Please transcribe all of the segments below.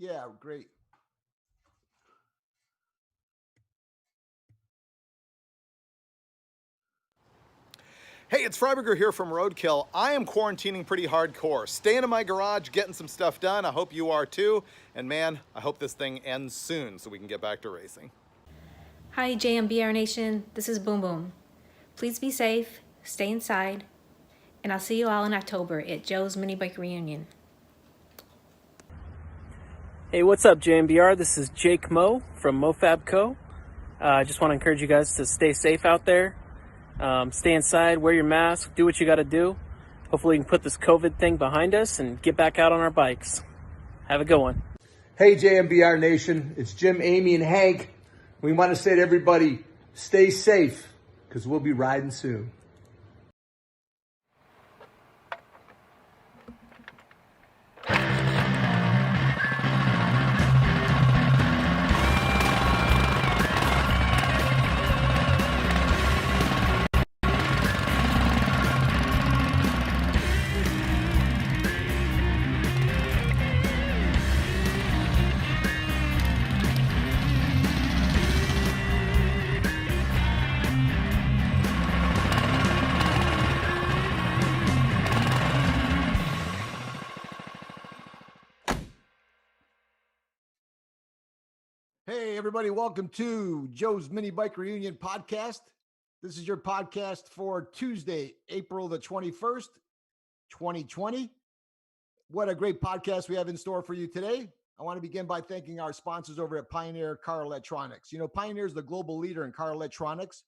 Yeah, great. Hey, it's Freiberger here from Roadkill. I am quarantining pretty hardcore. Staying in my garage, getting some stuff done. I hope you are too. And man, I hope this thing ends soon so we can get back to racing. Hi, JMBR Nation. This is Boom Boom. Please be safe, stay inside, and I'll see you all in October at Joe's Mini Bike Reunion. Hey, what's up, JMBR? This is Jake Moe from MoFab Co. I just want to encourage you guys to stay safe out there. Stay inside, wear your mask, do what you got to do. Hopefully we can put this COVID thing behind us and get back out on our bikes. Have a good one. Hey, JMBR Nation. It's Jim, Amy, and Hank. We want to say to everybody, stay safe, because we'll be riding soon. Hey, everybody, welcome to Joe's Mini Bike Reunion podcast. This is your podcast for Tuesday, April the 21st, 2020. What a great podcast we have in store for you today. I want to begin by thanking our sponsors over at Pioneer Car Electronics. You know, Pioneer is the global leader in car electronics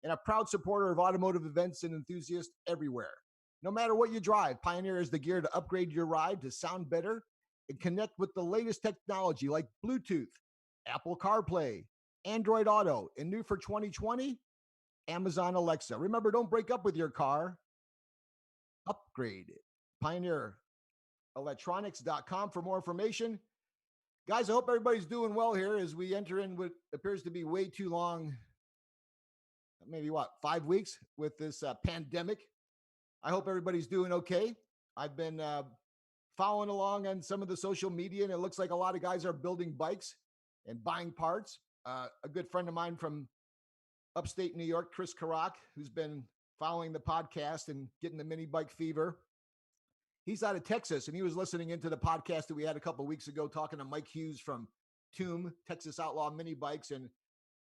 and a proud supporter of automotive events and enthusiasts everywhere. No matter what you drive, Pioneer is the gear to upgrade your ride to sound better and connect with the latest technology like Bluetooth, Apple CarPlay, Android Auto, and new for 2020, Amazon Alexa. Remember, don't break up with your car. Upgrade it. PioneerElectronics.com for more information. Guys, I hope everybody's doing well here as we enter in what appears to be way too long, maybe 5 weeks with this pandemic. I hope everybody's doing okay. I've been following along on some of the social media, and it looks like a lot of guys are building bikes and buying parts. A good friend of mine from upstate New York, Chris Karak, who's been following the podcast and getting the mini bike fever. He's out of Texas, and he was listening into the podcast that we had a couple of weeks ago talking to Mike Hughes from Tomb, Texas Outlaw Mini Bikes. And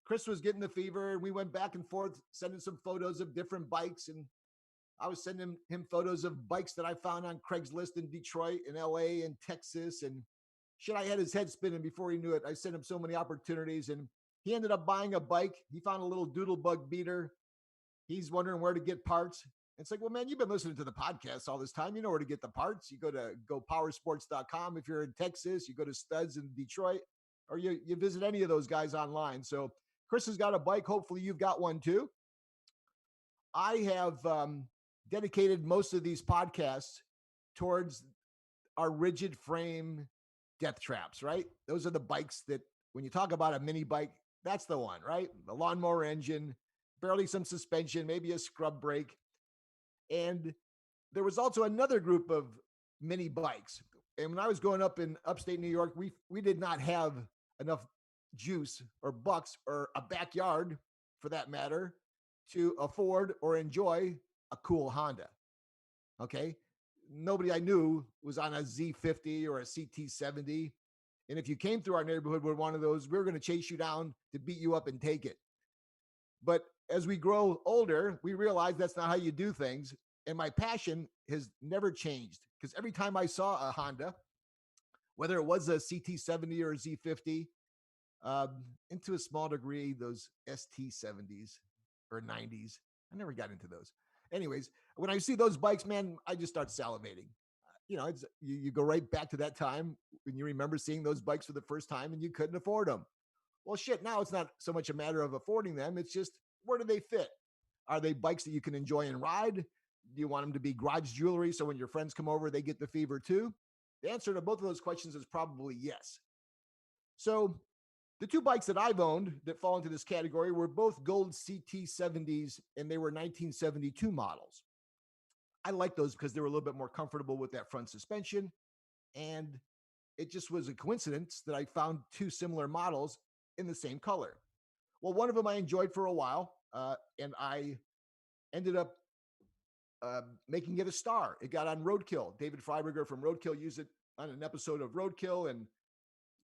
Chris was getting the fever, and we went back and forth, sending some photos of different bikes. And I was sending him photos of bikes that I found on Craigslist in Detroit and LA and Texas. And shit, I had his head spinning before he knew it. I sent him so many opportunities, and he ended up buying a bike. He found a little doodlebug beater. He's wondering where to get parts. It's like, well, man, you've been listening to the podcast all this time. You know where to get the parts. You go to gopowersports.com. If you're in Texas, you go to Studs in Detroit, or you visit any of those guys online. So Chris has got a bike. Hopefully you've got one too. I have dedicated most of these podcasts towards our rigid frame death traps, right? Those are the bikes that when you talk about a mini bike, that's the one, right? The lawnmower engine, barely some suspension, maybe a scrub brake. And there was also another group of mini bikes. And when I was growing up in upstate New York, we did not have enough juice or bucks or a backyard, for that matter, to afford or enjoy a cool Honda. Okay. Nobody I knew was on a Z50 or a CT70. And if you came through our neighborhood with one of those, we were going to chase you down to beat you up and take it. But as we grow older, we realize that's not how you do things. And my passion has never changed, because every time I saw a Honda, whether it was a CT70 or a Z50, and to a small degree, those ST70s or 90s, I never got into those. Anyways, when I see those bikes, man, I just start salivating. You know, you go right back to that time when you remember seeing those bikes for the first time and you couldn't afford them. Well, shit, now it's not so much a matter of affording them. It's just, where do they fit? Are they bikes that you can enjoy and ride? Do you want them to be garage jewelry so when your friends come over, they get the fever too? The answer to both of those questions is probably yes. So the two bikes that I've owned that fall into this category were both gold CT70s, and they were 1972 models. I like those because they were a little bit more comfortable with that front suspension, and it just was a coincidence that I found two similar models in the same color. Well, one of them I enjoyed for a while, and I ended up making it a star. It got on Roadkill. David Freiberger from Roadkill used it on an episode of Roadkill, and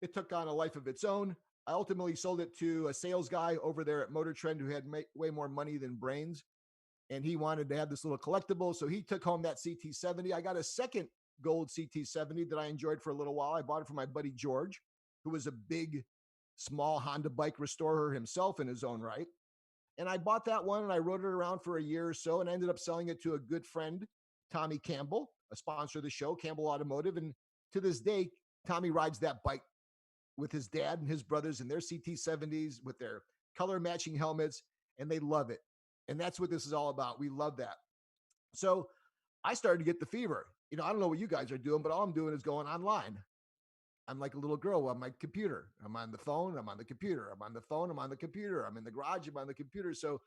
it took on a life of its own. I ultimately sold it to a sales guy over there at Motor Trend who had way more money than brains, and he wanted to have this little collectible. So he took home that CT70. I got a second gold CT70 that I enjoyed for a little while. I bought it from my buddy George, who was a big, small Honda bike restorer himself in his own right. And I bought that one and I rode it around for a year or so and ended up selling it to a good friend, Tommy Campbell, a sponsor of the show, Campbell Automotive. And to this day, Tommy rides that bike with his dad and his brothers in their CT70s with their color matching helmets, and they love it. And that's what this is all about. We love that. So I started to get the fever. I don't know what you guys are doing, but all I'm doing is going online. I'm like a little girl on my computer. I'm on the phone. I'm on the computer. I'm on the phone. I'm on the computer. I'm in the garage. I'm on the computer. So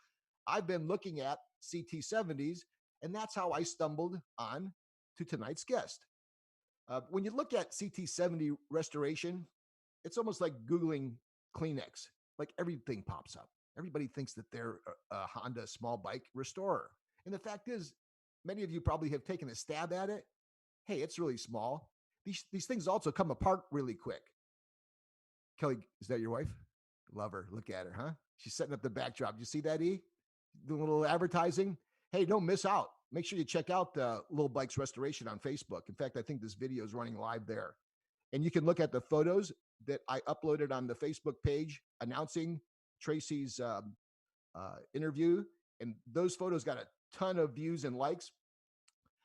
I've been looking at CT70s, and that's how I stumbled on to tonight's guest. When you look at CT70 restoration, it's almost like Googling Kleenex. Like everything pops up. Everybody thinks that they're a Honda small bike restorer. And the fact is, many of you probably have taken a stab at it. Hey, it's really small. These things also come apart really quick. Kelly, is that your wife? Love her. Look at her, huh? She's setting up the backdrop. You see that, E? Doing a little advertising. Hey, don't miss out. Make sure you check out the Little Bikes Restoration on Facebook. In fact, I think this video is running live there. And you can look at the photos that I uploaded on the Facebook page announcing Tracy's interview. And those photos got a ton of views and likes.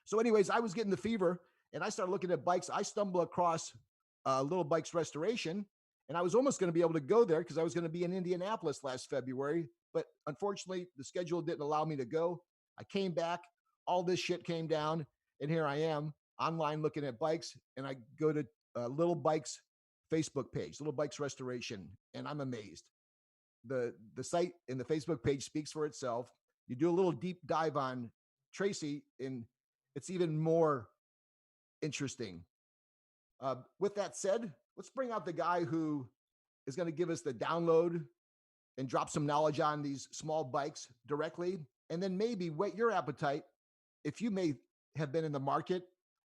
So anyways, I was getting the fever and I started looking at bikes. I stumbled across Little Bikes Restoration, and I was almost going to be able to go there because I was going to be in Indianapolis last February. But unfortunately, the schedule didn't allow me to go. I came back. All this shit came down, and here I am online looking at bikes, and I go to Little Bikes Facebook page, Little Bikes Restoration, and I'm amazed. The site and the Facebook page speaks for itself. You do a little deep dive on Tracy, and it's even more interesting. With that said, let's bring out the guy who is going to give us the download and drop some knowledge on these small bikes directly, and then maybe whet your appetite if you may have been in the market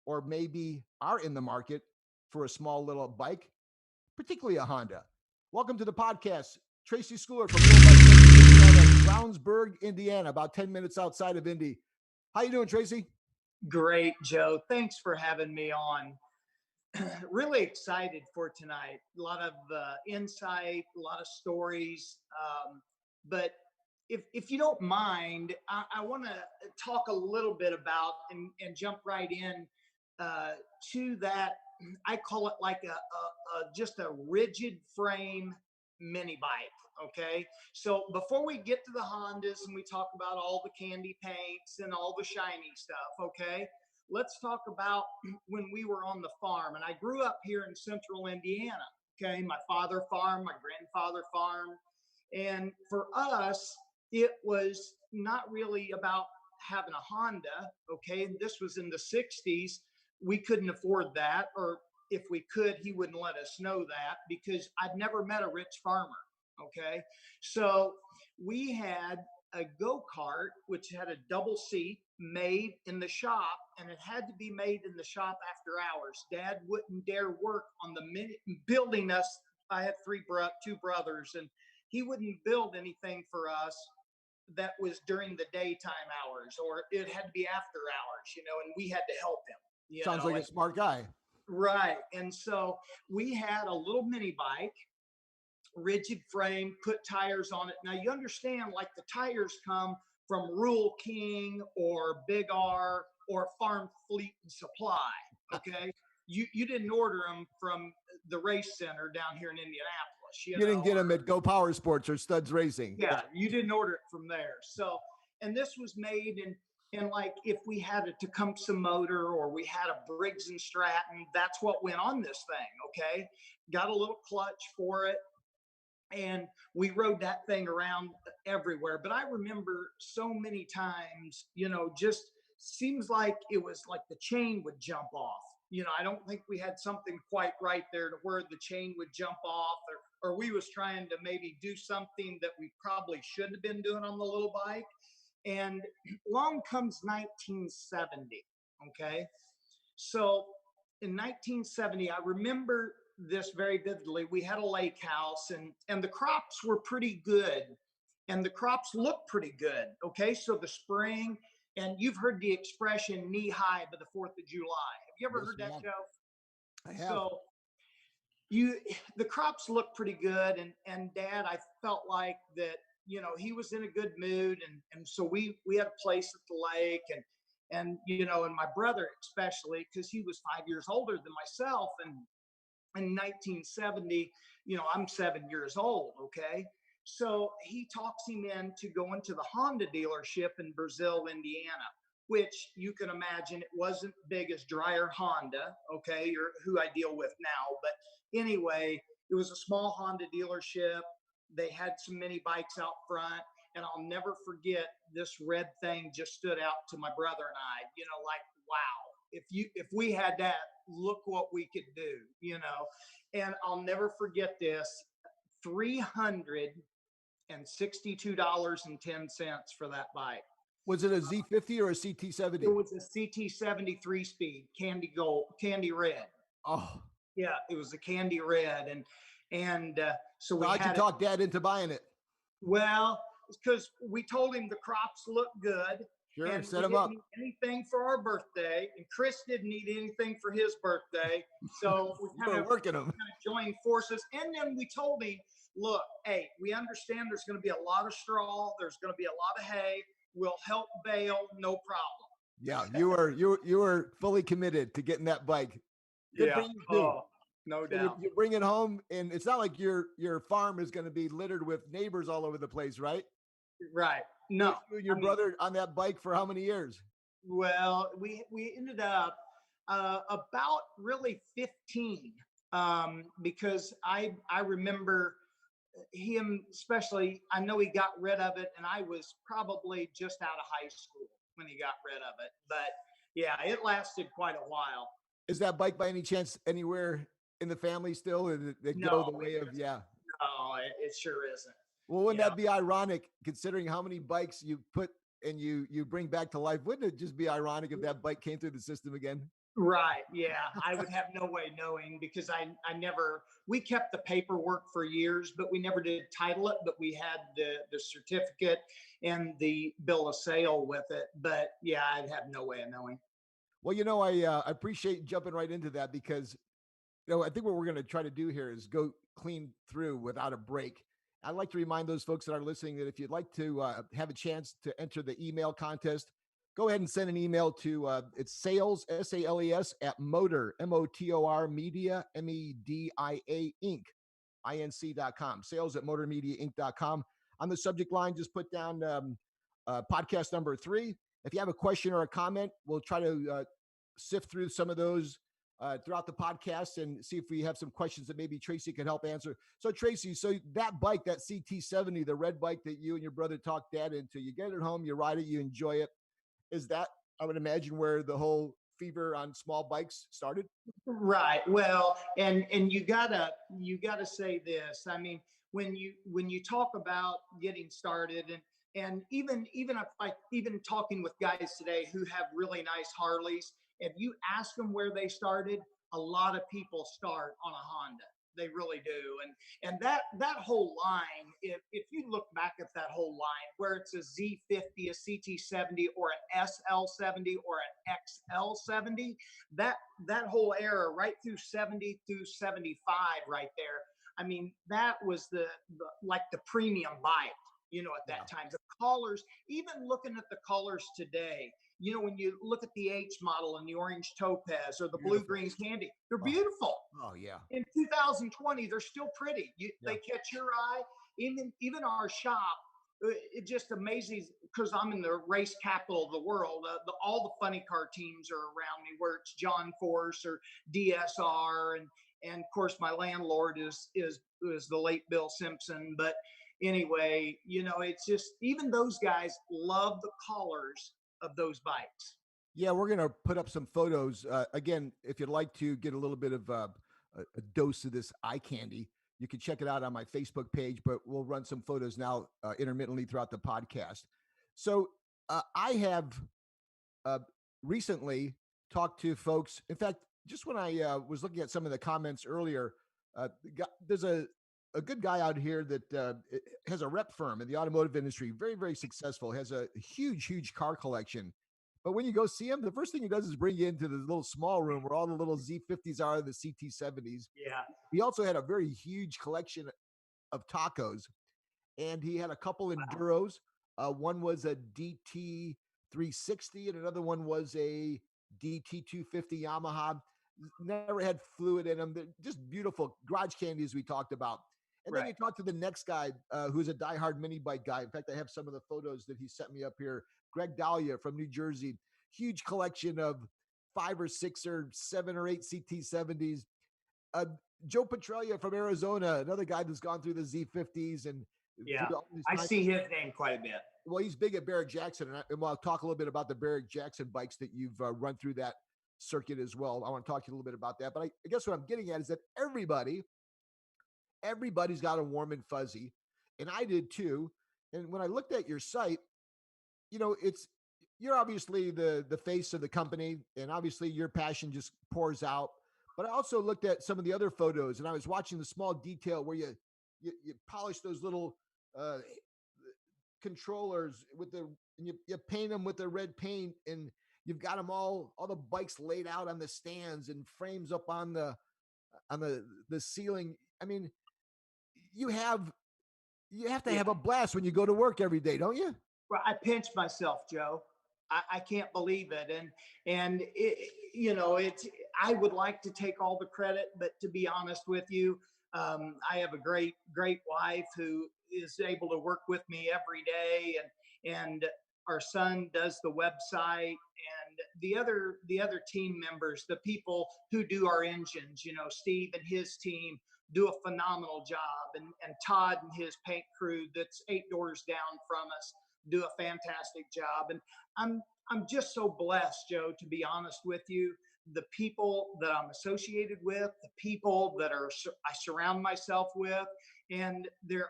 or maybe are in the market for a small little bike, particularly a Honda. Welcome to the podcast, Tracy Schooler from Brownsburg, Indiana, about 10 minutes outside of Indy. How you doing, Tracy? Great, Joe. Thanks for having me on. Really excited for tonight. A lot of insight, a lot of stories. But if you don't mind, I want to talk a little bit about and jump right in to that. I call it like just a rigid frame mini bike. Okay. So before we get to the Hondas and we talk about all the candy paints and all the shiny stuff, okay, let's talk about when we were on the farm. And I grew up here in central Indiana. Okay. My father farmed, my grandfather farmed. And for us, it was not really about having a Honda. Okay. This was in the 60s. We couldn't afford that. Or if we could, he wouldn't let us know that because I'd never met a rich farmer. Okay. So we had a go-kart, which had a double seat made in the shop, and it had to be made in the shop after hours. Dad wouldn't dare work on the building us. I had two brothers, and he wouldn't build anything for us that was during the daytime hours, or it had to be after hours, and we had to help him. Sounds like a smart guy. Right. And so we had a little mini bike, rigid frame, put tires on it. Now you understand, like the tires come from Rural King or Big R or Farm Fleet and Supply. Okay. You didn't order them from the race center down here in Indianapolis. You didn't get them at Go Power Sports or Studs Racing. Yeah. You didn't order it from there. So, and this was made in like if we had a Tecumseh motor or we had a Briggs and Stratton, that's what went on this thing. Okay. Got a little clutch for it. And we rode that thing around everywhere. But I remember so many times, just seems like it was like the chain would jump off, I don't think we had something quite right there to where the chain would jump off, or we was trying to maybe do something that we probably shouldn't have been doing on the little bike. And along comes 1970. Okay. So in 1970, I remember this very vividly. We had a lake house, and the crops were pretty good, and the crops looked pretty good. Okay. So the spring, and you've heard the expression knee high by the 4th of July. Have you ever Yes, heard that, ma'am. Joe? I have. So the crops looked pretty good, and Dad, I felt like that, he was in a good mood, and so we had a place at the lake, and my brother especially, because he was 5 years older than myself, and in 1970, I'm 7 years old. Okay. So he talks him into going to the Honda dealership in Brazil, Indiana, which you can imagine it wasn't big as Dreyer Honda. Okay. Or who I deal with now. But anyway, it was a small Honda dealership. They had some mini bikes out front. And I'll never forget, this red thing just stood out to my brother and I, like, wow, if we had that, look what we could do. And I'll never forget this, $362.10 for that bike. Was it a Z50 or a CT70? It was a CT73 speed, candy red. Oh, Yeah, it was a candy red. And so we how'd you had talk Dad into buying it? Well, because we told him the crops look good. Sure, And set we him didn't up. need anything for our birthday, and Chris didn't need anything for his birthday. So we You kind were of working them. joined forces. And then we told him, look, hey, we understand there's going to be a lot of straw, there's going to be a lot of hay. We'll help bale, no problem. Yeah, you were fully committed to getting that bike. Good Yeah. for you too. Oh, no So doubt. you bring it home, and it's not like your farm is going to be littered with neighbors all over the place, right? Right. No. You and your brother on that bike for how many years? Well, we ended up about really 15, because I remember him, especially. I know he got rid of it, and I was probably just out of high school when he got rid of it. But yeah, it lasted quite a while. Is that bike by any chance anywhere in the family still? Or did it go No, the way of yeah? no, it sure isn't. Well, wouldn't Yeah. that be ironic considering how many bikes you put and you bring back to life? Wouldn't it just be ironic if that bike came through the system again? Right. Yeah. I would have no way knowing, because I never, we kept the paperwork for years, but we never did title it, but we had the certificate and the bill of sale with it. But yeah, I'd have no way of knowing. Well, I appreciate jumping right into that because I think what we're going to try to do here is go clean through without a break. I'd like to remind those folks that are listening that if you'd like to have a chance to enter the email contest, go ahead and send an email to it's sales, SALES, at motor, MOTOR media, MEDIA Inc. Inc.com, sales at motormediainc.com. On the subject line, just put down podcast number 3. If you have a question or a comment, we'll try to sift through some of those throughout the podcast and see if we have some questions that maybe Tracy can help answer. So Tracy, that bike, that CT70, the red bike that you and your brother talked Dad into, you get it home, you ride it, you enjoy it. Is that, I would imagine, where the whole fever on small bikes started? Right. Well, and you gotta say this. I mean, when you talk about getting started, and even if even talking with guys today who have really nice Harleys, if you ask them where they started, a lot of people start on a Honda. They really do. And that whole line, if you look back at that whole line, where it's a Z50, a CT70, or an SL70, or an XL70, that whole era right through 70 through 75 right there. I mean, that was the like the premium bike, at that time. The colors, even looking at the colors today, when you look at the H model and the orange topaz or the blue green candy, they're beautiful. Oh yeah. In 2020, they're still pretty. They catch your eye. Even our shop, it just amazes, because I'm in the race capital of the world. All the funny car teams are around me, where it's John Force or DSR, and of course my landlord is the late Bill Simpson. But anyway, it's just, even those guys love the colors of those bikes. Yeah, we're going to put up some photos. Again, if you'd like to get a little bit of a dose of this eye candy, you can check it out on my Facebook page, but we'll run some photos now intermittently throughout the podcast. So I have uh, recently talked to folks. In fact, just when I was looking at some of the comments earlier, there's a good guy out here that has a rep firm in the automotive industry, very, very successful, has a huge, huge car collection. But when you go see him, the first thing he does is bring you into the little small room where all the little Z50s are, the CT70s. Yeah. He also had a very huge collection of tacos, and he had a couple enduros. One was a DT 360, and another one was a DT 250 Yamaha. Never had fluid in them. They're just beautiful garage candy, as we talked about. And then Right. you talk to the next guy who's a diehard mini bike guy. In fact, I have some of the photos that he sent me up here. Greg Dahlia from New Jersey, huge collection of 5 or 6 or 7 or 8 CT70s. uh, Joe Petralia from Arizona, another guy that's gone through the Z50s and Yeah. through all his I time. see his name quite a bit. Well, he's big at Barrett Jackson, and I'll talk a little bit about the Barrett Jackson bikes that you've run through that circuit as well. I want to talk to you a little bit about that. But I guess what I'm getting at is that everybody's got a warm and fuzzy, and I did too. And when I looked at your site, it's you're obviously the face of the company, and obviously your passion just pours out. But I also looked at some of the other photos, and I was watching the small detail where you polish those little uh, controllers with and you paint them with the red paint, and you've got them all the bikes laid out on the stands and frames up on the ceiling. I mean, you have you have to Yeah. have a blast when you go to work every day, don't you? Well, I pinch myself, Joe. I can't believe it, and it's. I would like to take all the credit, but to be honest with you, I have a great wife who is able to work with me every day, and our son does the website, and the other team members, the people who do our engines, Steve and his team do a phenomenal job, and Todd and his paint crew that's 8 doors down from us do a fantastic job. And I'm I'm just so blessed, Joe, to be honest with you. The people that I'm associated with, the people that I surround myself with, and they're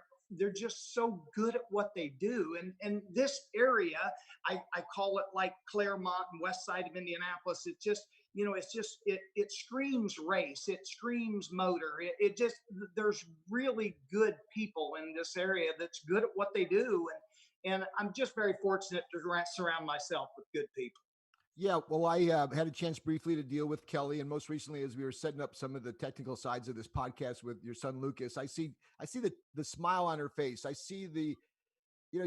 just so good at what they do. And this area, I call it like Claremont and west side of Indianapolis. It screams race, it screams motor. It just there's really good people in this area that's good at what they do, and I'm just very fortunate to surround myself with good people. Yeah, well, I had a chance briefly to deal with Kelly, and most recently, as we were setting up some of the technical sides of this podcast with your son Lucas, I see the smile on her face. I see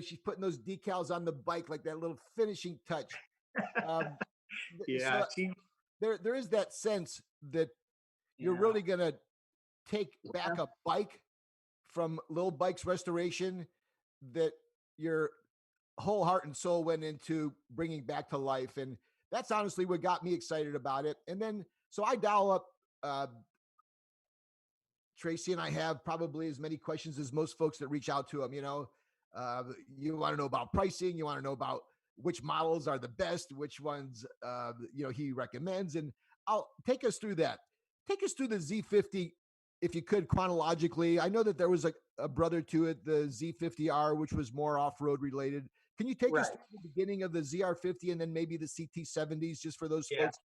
she's putting those decals on the bike like that little finishing touch. Um, Yeah, so there is that sense that you're yeah, really gonna take back a bike from Little Bikes Restoration that your whole heart and soul went into bringing back to life. And that's honestly what got me excited about it. And then, so I dial up uh, Tracy, and I have probably as many questions as most folks that reach out to him. You want to know about pricing, you want to know about which models are the best, which ones he recommends, and I'll take us through that. Take us through the Z50, if you could, chronologically. I know that there was a brother to it, the Z50R, which was more off-road related. Can you take us right. through the beginning of the ZR50 and then maybe the CT70s, just for those Yeah, folks?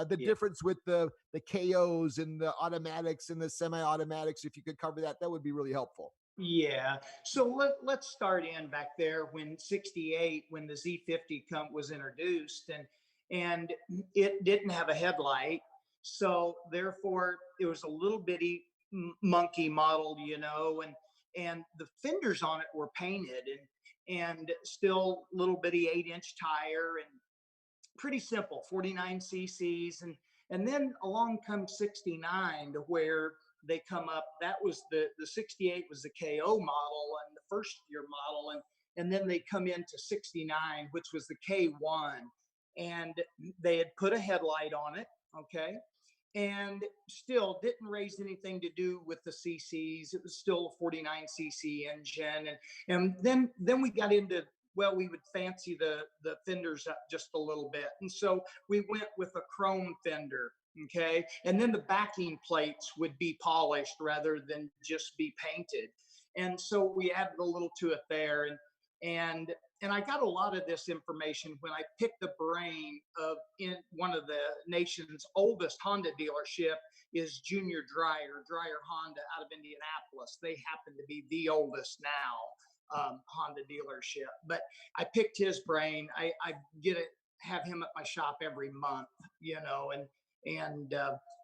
The yeah. difference with the KOs and the automatics and the semi-automatics, if you could cover that, that would be really helpful. Yeah. So let's start in back there when 68, when the Z50 was introduced, and it didn't have a headlight. So therefore it was a little bitty monkey model, and the fenders on it were painted, and still little bitty 8-inch tire, and pretty simple, 49 cc's. And then along comes 69, to where they come up. That was the 68 was the KO model and the first year model, and then they come into 69, which was the K1, and they had put a headlight on it. Okay. And still didn't raise anything to do with the cc's. It was still a 49 cc engine. And then we got into well, we would fancy the fenders up just a little bit. And so we went with a chrome fender. Okay. And then the backing plates would be polished rather than just be painted. And so we added a little to it there. And I got a lot of this information when I picked the brain of in one of the nation's oldest Honda dealership is Junior Dreyer Honda out of Indianapolis. They happen to be the oldest now Honda dealership. But I picked his brain. I get it, have him at my shop every month, and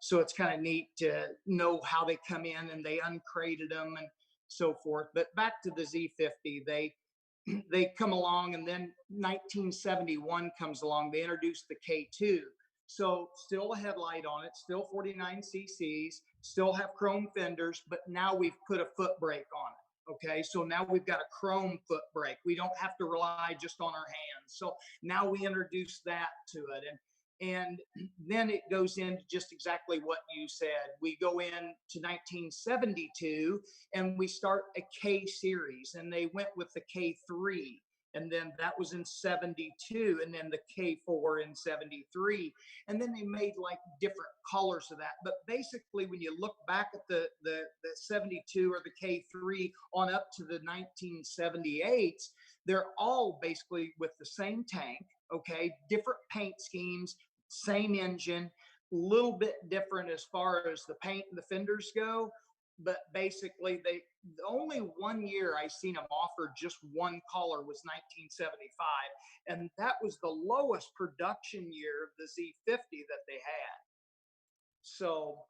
so it's kind of neat to know how they come in and they uncrated them and so forth. But back to the Z50, they come along, and then 1971 comes along. They introduced the K2. So still a headlight on it, still 49 cc's, still have chrome fenders, but now we've put a foot brake on it. Okay, so now we've got a chrome foot brake. We don't have to rely just on our hands. So now we introduce that to it. And then it goes into just exactly what you said. We go into 1972 and we start a K series, and they went with the K3. And then that was in 72, and then the K4 in 73. And then they made like different colors of that. But basically, when you look back at the 72 or the K3 on up to the 1978s, they're all basically with the same tank, okay, different paint schemes, same engine, a little bit different as far as the paint and the fenders go. But basically, only 1 year I seen them offer just one color was 1975, and that was the lowest production year of the Z50 that they had. So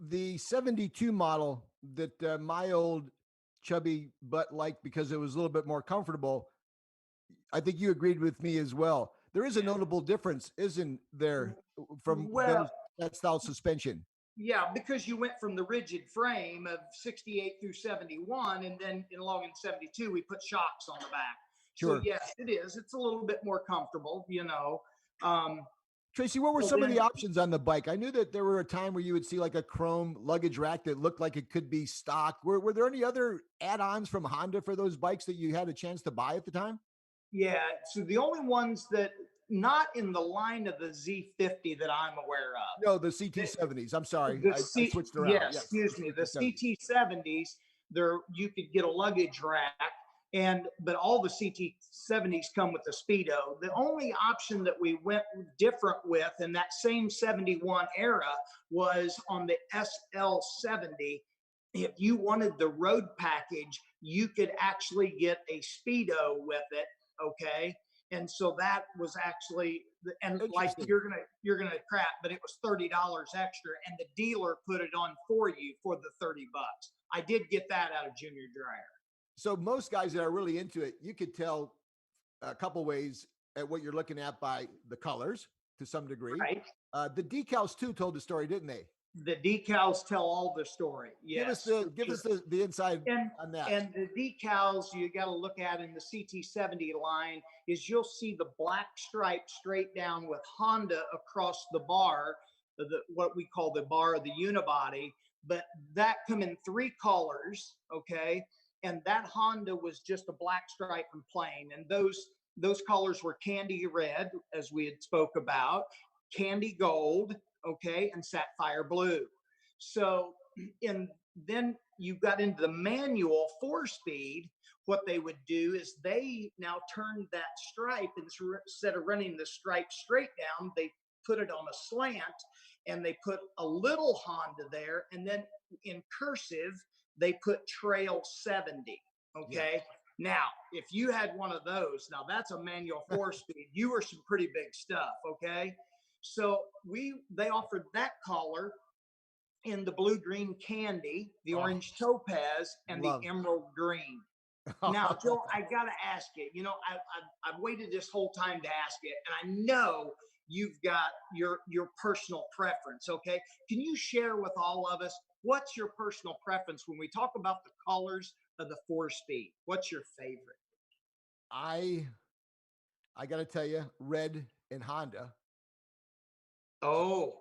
the 72 model that my old chubby butt liked because it was a little bit more comfortable, I think you agreed with me as well. There is a notable difference, isn't there, from that style suspension? Yeah, because you went from the rigid frame of 68 through 71, and then along in 72, we put shocks on the back. Sure. So yes, it is. It's a little bit more comfortable, Tracy, what were some of the options on the bike? I knew that there were a time where you would see like a chrome luggage rack that looked like it could be stock. Were there any other add-ons from Honda for those bikes that you had a chance to buy at the time? Yeah. So the only ones that not in the line of the Z50 that I'm aware of. No, the CT70s. I'm sorry, I switched around. Yes, excuse me. The CT70s, you could get a luggage rack, but all the CT70s come with a Speedo. The only option that we went different with in that same 71 era was on the SL70. If you wanted the road package, you could actually get a Speedo with it. Okay. And so that was actually, and like you're gonna crap, but it was $30 extra, and the dealer put it on for you for the $30. I did get that out of Junior Dreyer. So most guys that are really into it, you could tell a couple ways at what you're looking at by the colors to some degree. Right. The decals too told the story, didn't they? The decals tell all the story. Yes. Give us the inside on that. And the decals you got to look at in the CT70 line is you'll see the black stripe straight down with Honda across the bar, what we call the bar of the unibody. But that come in 3 colors, okay? And that Honda was just a black stripe and plain. And those colors were candy red, as we had spoke about, candy gold, okay, and sapphire blue. So then you got into the manual 4-speed. What they would do is they now turned that stripe, instead of running the stripe straight down, they put it on a slant, and they put a little Honda there, and then in cursive they put Trail 70. Okay. Yeah. Now, if you had one of those, now that's a manual 4-speed. You were some pretty big stuff. Okay. So they offered that color in the blue green candy, the orange topaz, and the emerald green. Now, Joe, I got to ask you, I've waited this whole time to ask you, and I know you've got your personal preference. Okay. Can you share with all of us, what's your personal preference when we talk about the colors of the 4-speed? What's your favorite? I got to tell you, red and Honda. Oh,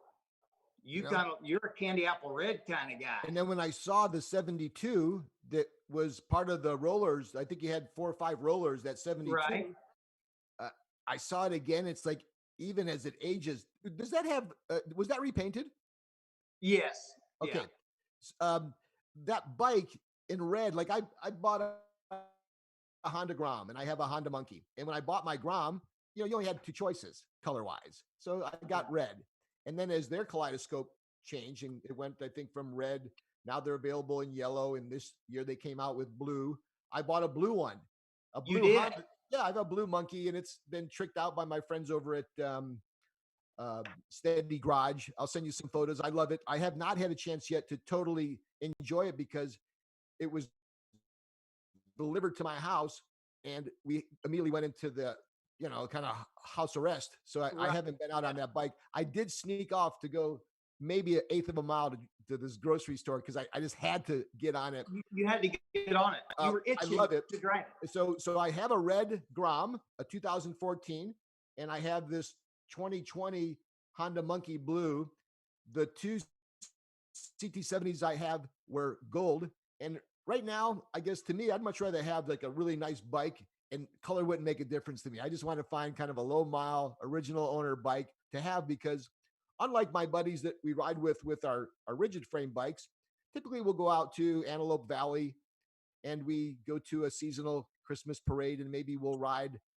You you're a candy apple red kind of guy. And then when I saw the 72 that was part of the rollers, I think you had 4 or 5 rollers, that 72. Right. I saw it again. It's like, even as it ages, does that have, was that repainted? Yes. Okay. Yeah. That bike in red, like I bought a Honda Grom and I have a Honda Monkey. And when I bought my Grom, you only had 2 choices color wise. So I got red. And then as their kaleidoscope changed, and it went, I think, from red, now they're available in yellow. And this year they came out with blue. I bought a blue one. A blue You did? Honda. Yeah, I have a blue Monkey, and it's been tricked out by my friends over at Steady Garage. I'll send you some photos. I love it. I have not had a chance yet to totally enjoy it because it was delivered to my house and we immediately went into the kind of house arrest. So I haven't been out on that bike. I did sneak off to go maybe an eighth of a mile to this grocery store because I just had to get on it. You had to get on it. You were itching I love it. to drive it. So I have a red Grom, a 2014, and I have this 2020 Honda Monkey Blue. The 2 CT70s I have were gold. And right now, I guess to me, I'd much rather have like a really nice bike, and color wouldn't make a difference to me. I just want to find kind of a low mile original owner bike to have, because unlike my buddies that we ride with our rigid frame bikes, typically we'll go out to Antelope Valley and we go to a seasonal Christmas parade, and maybe we'll ride